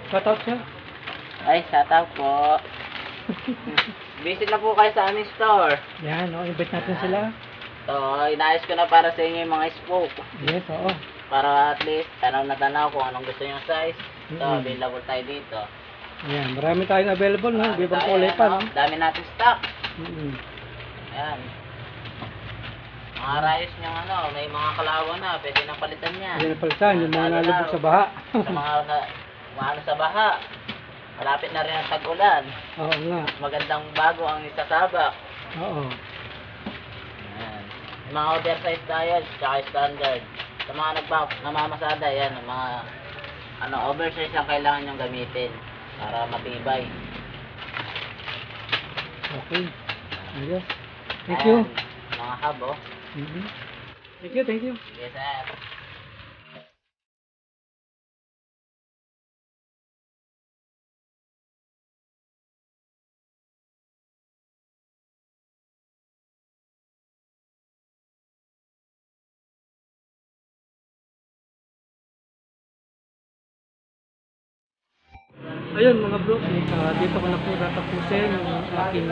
Shoutout siya. Ay, shoutout po. Visit na po kayo sa aming store. Yan, invite natin sila. So, inayos ko na para sa inyo yung mga spoke. Yes, oo. Para at least, tanaw na tanaw kung anong gusto nyo size. So, available tayo dito. Yan, marami tayong available, no? Marami Ibang tayo, kulay pa, no? Dami natin stock. Ayan. Mga rice nyo, may mga kalawa na, pwede nang palitan yan. Yan ang palitan, yung mga nalubog sa baha. Sa mga sa baha. Malapit na rin ang tag-ulan. Oo nga. Magandang bago ang isasabak. Oo. Ayan. Yung mga oversize tayo, tsaka standard. Sa mga namamasada, yan, yung mga oversize ang kailangan nyong gamitin para matibay. Okay. Ayos. Thank you. Mga hub, oh. Thank you, thank you. Yes, sir. Ayun mga bro, dito ko na po tatapusin yung aking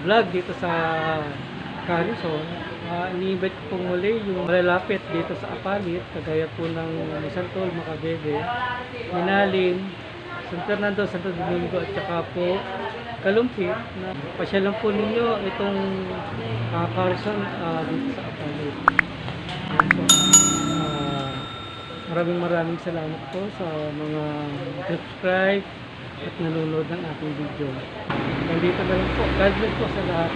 vlog dito sa Carison. Ini-invite ko pong muli yung malalapit dito sa Apalit, kagaya po ng Santol, Macabebe, Minalin, San Fernando, Santo Domingo at saka po Kalumpit. Pasyalan po ninyo itong Carison dito sa Apalit. Maraming salamat po sa mga subscribe at nanonood ng aking video. Nandito na lang po. God bless po sa lahat.